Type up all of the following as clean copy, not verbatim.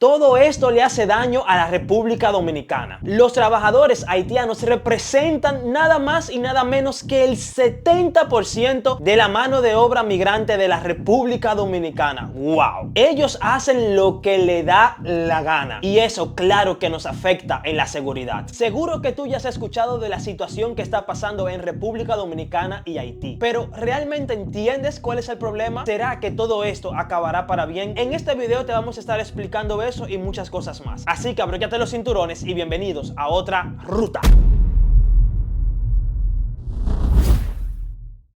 Todo esto le hace daño a la República Dominicana. Los trabajadores haitianos representan nada más y nada menos que el 70% de la mano de obra migrante de la República Dominicana. ¡Wow! Ellos hacen lo que le da la gana. Y eso, claro que nos afecta en la seguridad. Seguro que tú ya has escuchado de la situación que está pasando en República Dominicana y Haití. Pero, ¿realmente entiendes cuál es el problema? ¿Será que todo esto acabará para bien? En este video te vamos a estar explicando eso y muchas cosas más. Así que abróchate los cinturones y bienvenidos a otra ruta.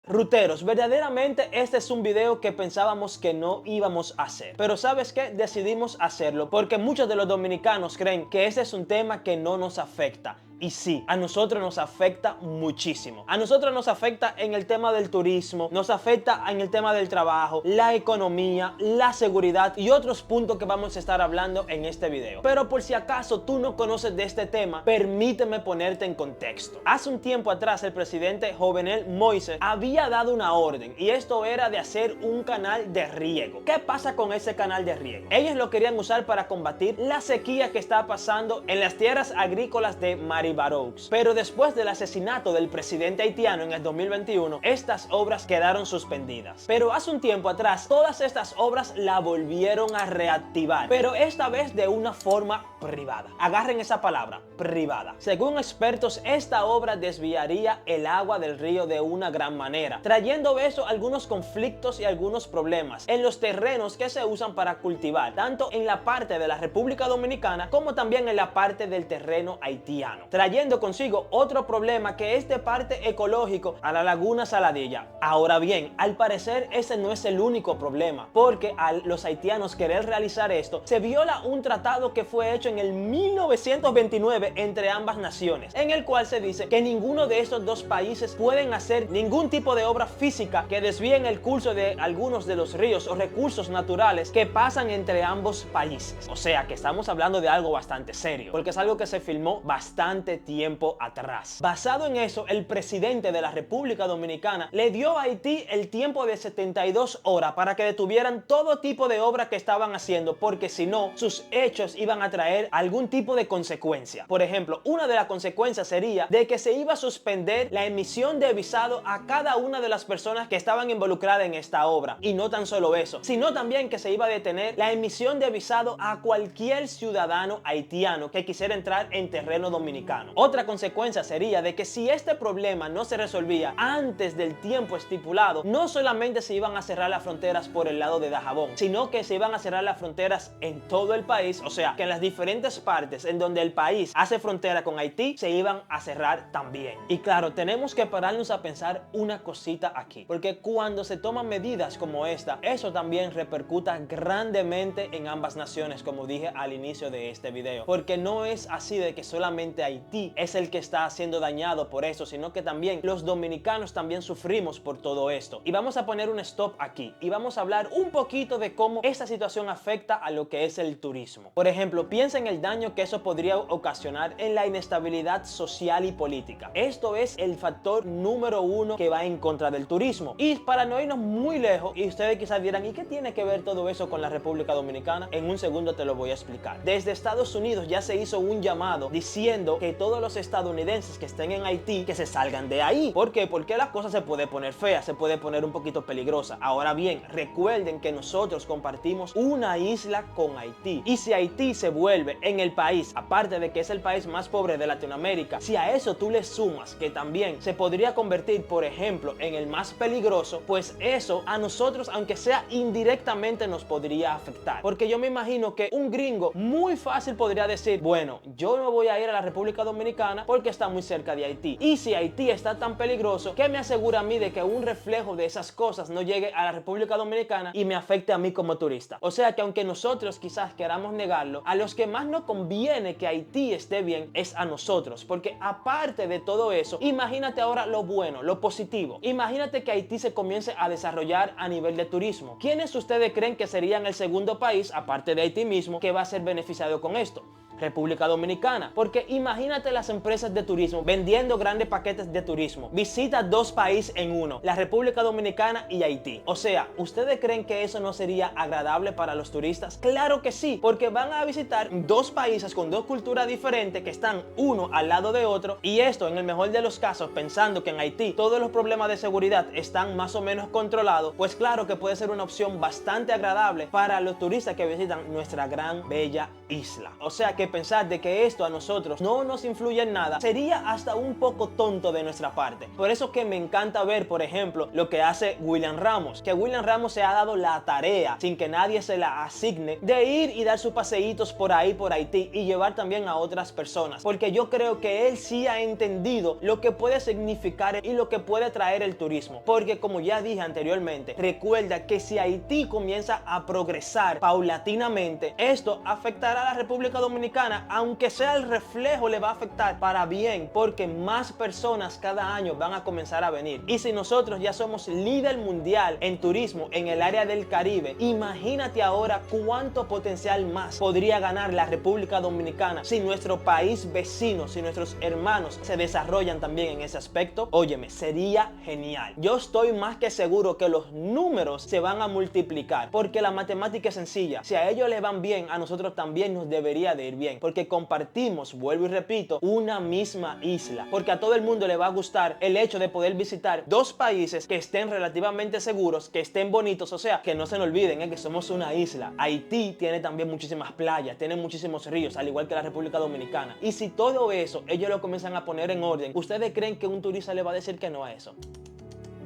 Ruteros, verdaderamente este es un video que pensábamos que no íbamos a hacer. Pero ¿sabes qué? Decidimos hacerlo porque muchos de los dominicanos creen que este es un tema que no nos afecta. Y sí, a nosotros nos afecta muchísimo. A nosotros nos afecta en el tema del turismo, nos afecta en el tema del trabajo, la economía, la seguridad y otros puntos que vamos a estar hablando en este video. Pero por si acaso tú no conoces de este tema, permíteme ponerte en contexto. Hace un tiempo atrás el presidente Jovenel Moïse había dado una orden y esto era de hacer un canal de riego. ¿Qué pasa con ese canal de riego? Ellos lo querían usar para combatir la sequía que está pasando en las tierras agrícolas de Maribaraux. Pero después del asesinato del presidente haitiano en el 2021, estas obras quedaron suspendidas. Pero hace un tiempo atrás, todas estas obras la volvieron a reactivar, pero esta vez de una forma privada. Agarren esa palabra, privada. Según expertos, esta obra desviaría el agua del río de una gran manera, trayendo eso algunos conflictos y algunos problemas en los terrenos que se usan para cultivar, tanto en la parte de la República Dominicana como también en la parte del terreno haitiano, trayendo consigo otro problema que es de parte ecológico a la laguna Saladilla. Ahora bien, al parecer ese no es el único problema, porque al los haitianos querer realizar esto, se viola un tratado que fue hecho en el 1929 entre ambas naciones, en el cual se dice que ninguno de estos dos países pueden hacer ningún tipo de obra física que desvíen el curso de algunos de los ríos o recursos naturales que pasan entre ambos países. O sea que estamos hablando de algo bastante serio, porque es algo que se filmó bastante tiempo atrás. Basado en eso, el presidente de la República Dominicana le dio a Haití el tiempo de 72 horas para que detuvieran todo tipo de obra que estaban haciendo, porque si no, sus hechos iban a traer algún tipo de consecuencia. Por ejemplo, una de las consecuencias sería de que se iba a suspender la emisión de visado a cada una de las personas que estaban involucradas en esta obra. Y no tan solo eso, sino también que se iba a detener la emisión de visado a cualquier ciudadano haitiano que quisiera entrar en terreno dominicano. Otra consecuencia sería de que si este problema no se resolvía antes del tiempo estipulado, no solamente se iban a cerrar las fronteras por el lado de Dajabón, sino que se iban a cerrar las fronteras en todo el país, o sea, que en las diferentes partes en donde el país hace frontera con Haití se iban a cerrar también. Y claro, tenemos que pararnos a pensar una cosita aquí, porque cuando se toman medidas como esta, eso también repercuta grandemente en ambas naciones, como dije al inicio de este video, porque no es así de que solamente Haití es el que está siendo dañado por eso, sino que también los dominicanos también sufrimos por todo esto. Y vamos a poner un stop aquí y vamos a hablar un poquito de cómo esta situación afecta a lo que es el turismo. Por ejemplo, piensa en el daño que eso podría ocasionar en la inestabilidad social y política. Esto es el factor número uno que va en contra del turismo. Y para no irnos muy lejos, y ustedes quizás dirán, ¿y qué tiene que ver todo eso con la República Dominicana? En un segundo te lo voy a explicar. Desde Estados Unidos ya se hizo un llamado diciendo que todos los estadounidenses que estén en Haití, que se salgan de ahí. ¿Por qué? Porque la cosa se puede poner fea, se puede poner un poquito peligrosa. Ahora bien, recuerden que nosotros compartimos una isla con Haití. Y si Haití se vuelve en el país, aparte de que es el país más pobre de Latinoamérica, si a eso tú le sumas que también se podría convertir, por ejemplo, en el más peligroso, pues eso a nosotros, aunque sea indirectamente, nos podría afectar. Porque yo me imagino que un gringo muy fácil podría decir, bueno, yo no voy a ir a la República Dominicana porque está muy cerca de Haití. Y si Haití está tan peligroso, ¿qué me asegura a mí de que un reflejo de esas cosas no llegue a la República Dominicana y me afecte a mí como turista? O sea que aunque nosotros quizás queramos negarlo, a los que más nos conviene que Haití esté bien es a nosotros, porque aparte de todo eso, imagínate ahora lo bueno, lo positivo. Imagínate que Haití se comience a desarrollar a nivel de turismo. ¿Quiénes ustedes creen que serían el segundo país, aparte de Haití mismo, que va a ser beneficiado con esto? República Dominicana, porque imagínate Imagínate las empresas de turismo vendiendo grandes paquetes de turismo. Visita dos países en uno, la República Dominicana y Haití. O sea, ¿ustedes creen que eso no sería agradable para los turistas? Claro que sí, porque van a visitar dos países con dos culturas diferentes que están uno al lado de otro, y esto en el mejor de los casos pensando que en Haití todos los problemas de seguridad están más o menos controlados. Pues claro que puede ser una opción bastante agradable para los turistas que visitan nuestra gran bella isla. O sea que pensar de que esto a nosotros no nos influye en nada sería hasta un poco tonto de nuestra parte. Por eso que me encanta ver, por ejemplo, lo que hace William Ramos, que William Ramos se ha dado la tarea, sin que nadie se la asigne, de ir y dar sus paseitos por ahí por Haití y llevar también a otras personas, porque yo creo que él sí ha entendido lo que puede significar y lo que puede traer el turismo. Porque como ya dije anteriormente, recuerda que si Haití comienza a progresar paulatinamente, esto afectará a la República Dominicana, aunque sea el reflejo, le va a afectar para bien, porque más personas cada año van a comenzar a venir. Y si nosotros ya somos líder mundial en turismo en el área del Caribe, imagínate ahora cuánto potencial más podría ganar la República Dominicana si nuestro país vecino, si nuestros hermanos se desarrollan también en ese aspecto. Óyeme, sería genial. Yo estoy más que seguro que los números se van a multiplicar, porque la matemática es sencilla. Si a ellos les van bien, a nosotros también nos debería de ir bien, porque compartimos, vuelvo y repito, una misma isla. Porque a todo el mundo le va a gustar el hecho de poder visitar dos países que estén relativamente seguros, que estén bonitos. O sea, que no se nos olviden que somos una isla. Haití tiene también muchísimas playas, tiene muchísimos ríos, al igual que la República Dominicana. Y si todo eso ellos lo comienzan a poner en orden, ¿ustedes creen que un turista le va a decir que no a eso?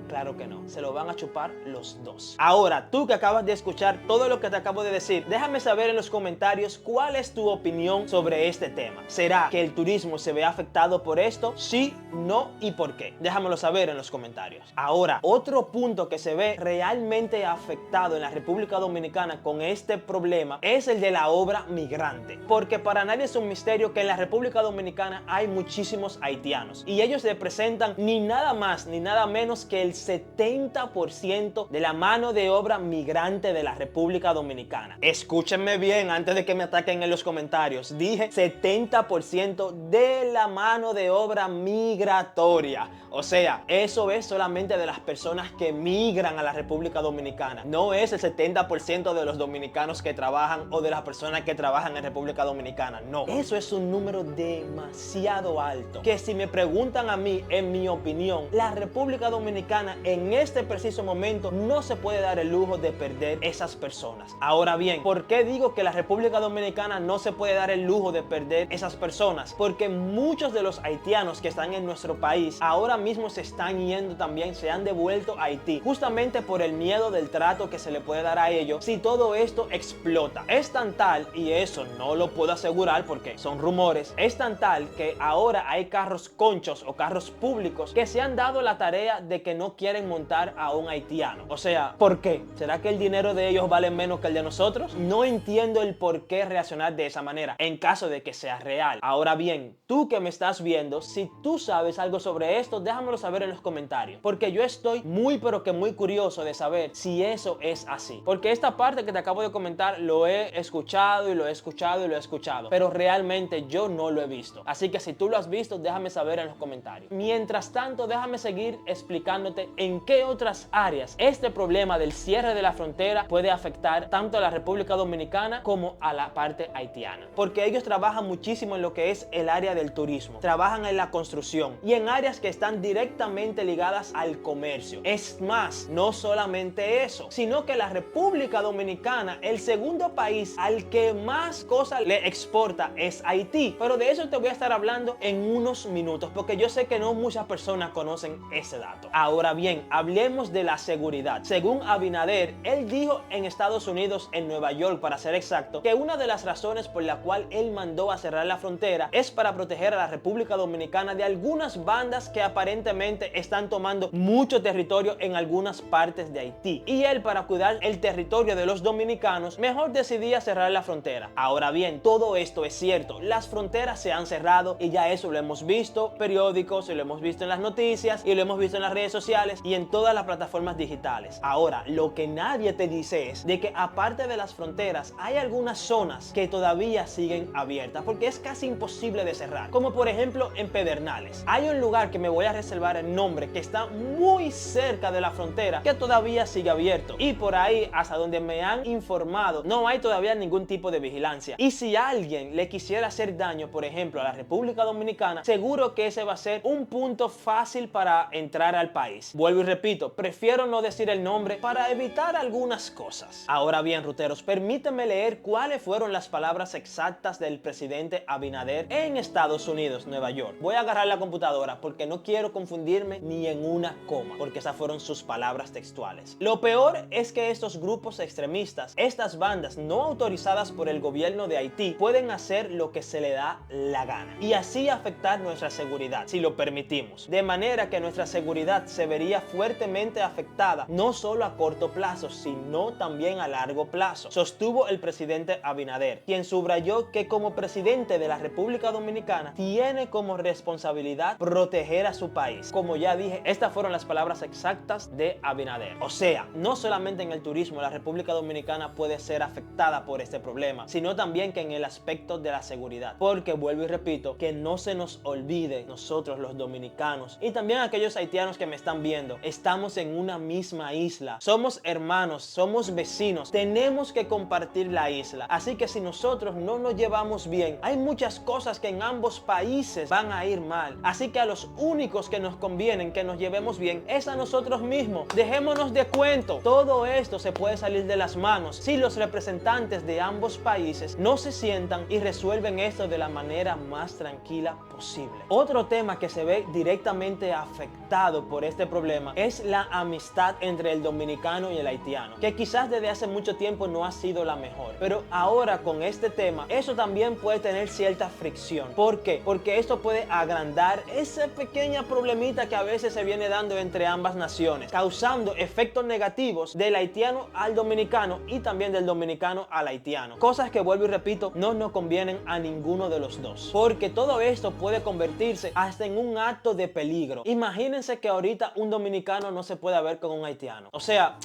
Claro que no, se lo van a chupar los dos. Ahora, tú que acabas de escuchar todo lo que te acabo de decir, déjame saber en los comentarios cuál es tu opinión sobre este tema. ¿Será que el turismo se ve afectado por esto? Sí, no y por qué. Déjamelo saber en los comentarios. Ahora, otro punto que se ve realmente afectado en la República Dominicana con este problema es el de la obra migrante. Porque para nadie es un misterio que en la República Dominicana hay muchísimos haitianos, y ellos representan ni nada más ni nada menos que el 70% de la mano de obra migrante de la República Dominicana. Escúchenme bien antes de que me ataquen en los comentarios. Dije 70% de la mano de obra migratoria. O sea, eso es solamente de las personas que migran a la República Dominicana. No es el 70% de los dominicanos que trabajan o de las personas que trabajan en República Dominicana. No, eso es un número demasiado alto, que si me preguntan a mí, en mi opinión, la República Dominicana en este preciso momento no se puede dar el lujo de perder esas personas. Ahora bien, ¿por qué digo que la República Dominicana no se puede dar el lujo de perder esas personas? Porque muchos de los haitianos que están en nuestro país ahora mismo se están yendo también, se han devuelto a Haití, justamente por el miedo del trato que se le puede dar a ellos si todo esto explota. Es tan tal, y eso no lo puedo asegurar porque son rumores, es tan tal que ahora hay carros conchos o carros públicos que se han dado la tarea de que no quieren montar a un haitiano. O sea, ¿por qué? ¿Será que el dinero de ellos vale menos que el de nosotros? No entiendo el por qué reaccionar de esa manera en caso de que sea real. Ahora bien, tú que me estás viendo, si tú sabes algo sobre esto, déjamelo saber en los comentarios, porque yo estoy muy pero que muy curioso de saber si eso es así. Porque esta parte que te acabo de comentar lo he escuchado y lo he escuchado y lo he escuchado, pero realmente yo no lo he visto. Así que si tú lo has visto, déjame saber en los comentarios. Mientras tanto, déjame seguir explicándote en qué otras áreas este problema del cierre de la frontera puede afectar tanto a la República Dominicana como a la parte haitiana. Porque ellos trabajan muchísimo en lo que es el área del turismo, trabajan en la construcción y en áreas que están directamente ligadas al comercio. Es más, no solamente eso, sino que la República Dominicana, el segundo país al que más cosas le exporta es Haití. Pero de eso te voy a estar hablando en unos minutos, porque yo sé que no muchas personas conocen ese dato. Ahora bien, hablemos de la seguridad. Según Abinader, él dijo en Estados Unidos, en Nueva York para ser exacto, que una de las razones por la cual él mandó a cerrar la frontera es para proteger a la República Dominicana de algunas bandas que aparentemente están tomando mucho territorio en algunas partes de Haití. Y él, para cuidar el territorio de los dominicanos, mejor decidía cerrar la frontera. Ahora bien, todo esto es cierto. Las fronteras se han cerrado y ya eso lo hemos visto, periódicos, y lo hemos visto en las noticias y lo hemos visto en las redes sociales. sociales y en todas las plataformas digitales. Ahora, lo que nadie te dice es de que aparte de las fronteras hay algunas zonas que todavía siguen abiertas porque es casi imposible de cerrar, como por ejemplo en Pedernales. Hay un lugar que me voy a reservar el nombre que está muy cerca de la frontera que todavía sigue abierto, y por ahí hasta donde me han informado no hay todavía ningún tipo de vigilancia, y si alguien le quisiera hacer daño por ejemplo a la República Dominicana, seguro que ese va a ser un punto fácil para entrar al país. Vuelvo y repito, prefiero no decir el nombre para evitar algunas cosas. Ahora bien, ruteros, permítanme leer cuáles fueron las palabras exactas del presidente Abinader en Estados Unidos, Nueva York. Voy a agarrar la computadora porque no quiero confundirme ni en una coma, porque esas fueron sus palabras textuales. Lo peor es que estos grupos extremistas, estas bandas no autorizadas por el gobierno de Haití, pueden hacer lo que se le da la gana y así afectar nuestra seguridad, si lo permitimos. De manera que nuestra seguridad se vería fuertemente afectada, no solo a corto plazo, sino también a largo plazo, sostuvo el presidente Abinader, quien subrayó que como presidente de la República Dominicana tiene como responsabilidad proteger a su país. Como ya dije, estas fueron las palabras exactas de Abinader. O sea, no solamente en el turismo la República Dominicana puede ser afectada por este problema, sino también que en el aspecto de la seguridad. Porque vuelvo y repito, que no se nos olvide, nosotros los dominicanos y también aquellos haitianos que me están viendo, estamos en una misma isla, somos hermanos, somos vecinos, tenemos que compartir la isla. Así que si nosotros no nos llevamos bien, hay muchas cosas que en ambos países van a ir mal. Así que a los únicos que nos convienen que nos llevemos bien es a nosotros mismos. Dejémonos de cuento. Todo esto se puede salir de las manos si los representantes de ambos países no se sientan y resuelven esto de la manera más tranquila posible. Otro tema que se ve directamente afectado por este problema es la amistad entre el dominicano y el haitiano, que quizás desde hace mucho tiempo no ha sido la mejor, pero ahora con este tema eso también puede tener cierta fricción. ¿Por qué? Porque esto puede agrandar esa pequeña problemita que a veces se viene dando entre ambas naciones, causando efectos negativos del haitiano al dominicano y también del dominicano al haitiano, cosas que vuelvo y repito no nos convienen a ninguno de los dos, porque todo esto puede convertirse hasta en un acto de peligro. Imagínense que ahorita un dominicano no se pueda ver con un haitiano, o sea,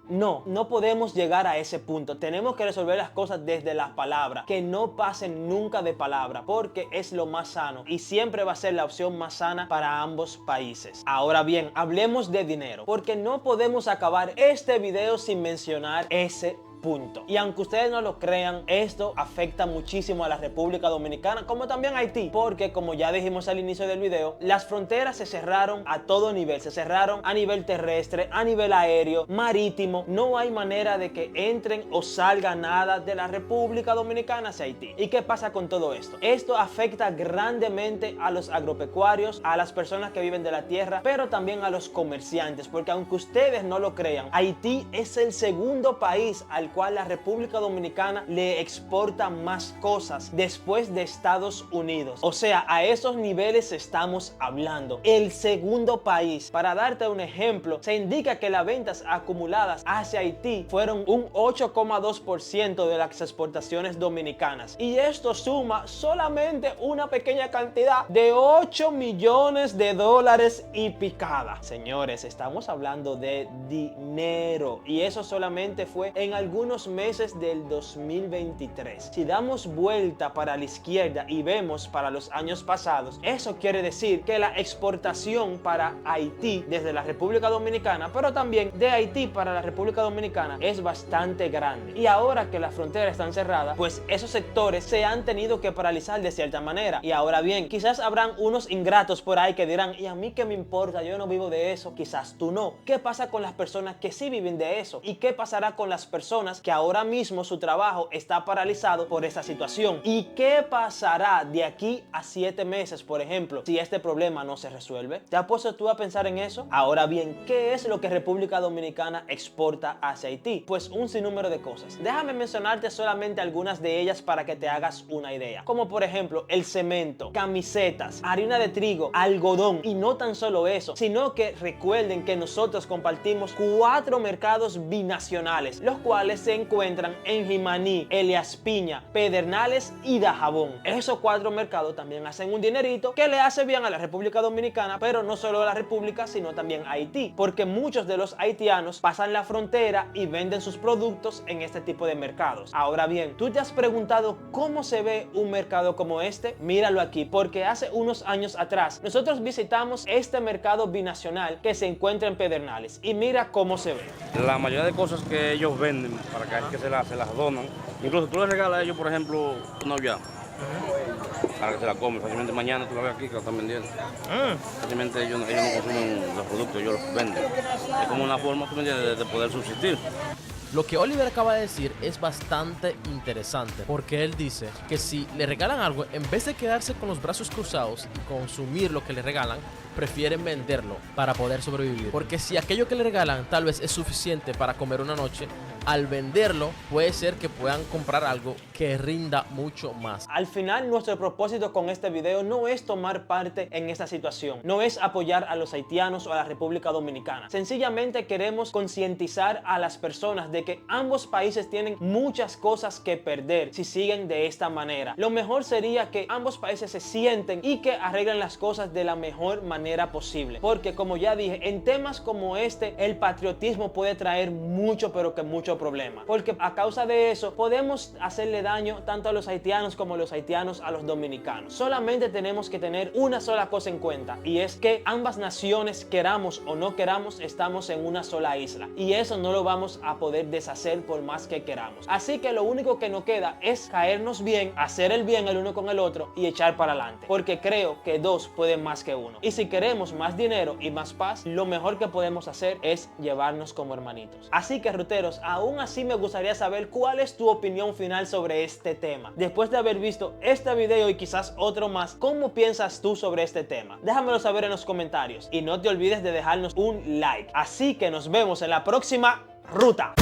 no podemos llegar a ese punto. Tenemos que resolver las cosas desde las palabras, que no pasen nunca de palabra, porque es lo más sano y siempre va a ser la opción más sana para ambos países. Ahora bien, hablemos de dinero, porque no podemos acabar este video sin mencionar ese punto. Y aunque ustedes no lo crean, esto afecta muchísimo a la República Dominicana como también a Haití, porque como ya dijimos al inicio del video, las fronteras se cerraron a todo nivel, se cerraron a nivel terrestre, a nivel aéreo, marítimo. No hay manera de que entren o salga nada de la República Dominicana hacia Haití. ¿Y qué pasa con todo esto? Esto afecta grandemente a los agropecuarios, a las personas que viven de la tierra, pero también a los comerciantes, porque aunque ustedes no lo crean, Haití es el segundo país al cual la República Dominicana le exporta más cosas después de Estados Unidos. O sea, a esos niveles estamos hablando. El segundo país. Para darte un ejemplo, se indica que las ventas acumuladas hacia Haití fueron un 8,2% de las exportaciones dominicanas. Y esto suma solamente una pequeña cantidad de 8 millones de dólares y picada. Señores, estamos hablando de dinero. Y eso solamente fue en algunos meses del 2023. Si damos vuelta para la izquierda y vemos para los años pasados, eso quiere decir que la exportación para Haití desde la República Dominicana, pero también de Haití para la República Dominicana, es bastante grande. Y ahora que las fronteras están cerradas, pues esos sectores se han tenido que paralizar de cierta manera. Y ahora bien, quizás habrán unos ingratos por ahí que dirán, ¿y a mí qué me importa? Yo no vivo de eso. Quizás tú no. ¿Qué pasa con las personas que sí viven de eso? ¿Y qué pasará con las personas que ahora mismo su trabajo está paralizado por esta situación? ¿Y qué pasará de aquí a 7 meses, por ejemplo, si este problema no se resuelve? ¿Te has puesto tú a pensar en eso? Ahora bien, ¿qué es lo que República Dominicana exporta hacia Haití? Pues un sinnúmero de cosas. Déjame mencionarte solamente algunas de ellas para que te hagas una idea. Como por ejemplo, el cemento, camisetas, harina de trigo, algodón. Y no tan solo eso, sino que recuerden que nosotros compartimos 4 mercados binacionales, los cuales se encuentran en Jimaní, Elías Piña, Pedernales y Dajabón. Esos 4 mercados también hacen un dinerito que le hace bien a la República Dominicana, pero no solo a la República, sino también a Haití, porque muchos de los haitianos pasan la frontera y venden sus productos en este tipo de mercados. Ahora bien, ¿tú te has preguntado cómo se ve un mercado como este? Míralo aquí, porque hace unos años atrás nosotros visitamos este mercado binacional que se encuentra en Pedernales y mira cómo se ve. La mayoría de cosas que ellos venden para que se las donan, incluso tú les regalas a ellos, por ejemplo, una olla para que se la comen. Fácilmente mañana tú la ves aquí que la están vendiendo. Fácilmente ellos no consumen los productos, ellos los venden. Es como una forma, ¿tú me entiendes?, de poder subsistir. Lo que Oliver acaba de decir es bastante interesante, porque él dice que si le regalan algo, en vez de quedarse con los brazos cruzados y consumir lo que le regalan, prefieren venderlo para poder sobrevivir. Porque si aquello que le regalan tal vez es suficiente para comer una noche, al venderlo puede ser que puedan comprar algo que rinda mucho más. Al final, nuestro propósito con este video no es tomar parte en esta situación, no es apoyar a los haitianos o a la República Dominicana. Sencillamente queremos concientizar a las personas de que ambos países tienen muchas cosas que perder si siguen de esta manera. Lo mejor sería que ambos países se sienten y que arreglen las cosas de la mejor manera posible, porque como ya dije, en temas como este el patriotismo puede traer mucho, pero que mucho problema, porque a causa de eso podemos hacerle daño tanto a los haitianos como los haitianos a los dominicanos. Solamente tenemos que tener una sola cosa en cuenta, y es que ambas naciones, queramos o no queramos, estamos en una sola isla, y eso no lo vamos a poder deshacer por más que queramos. Así que lo único que nos queda es caernos bien, hacer el bien el uno con el otro y echar para adelante, porque creo que dos pueden más que uno. Y si queremos más dinero y más paz, lo mejor que podemos hacer es llevarnos como hermanitos. Así que, ruteros, aún así me gustaría saber cuál es tu opinión final sobre este tema. Después de haber visto este video y quizás otro más, ¿cómo piensas tú sobre este tema? Déjamelo saber en los comentarios y no te olvides de dejarnos un like. Así que nos vemos en la próxima ruta.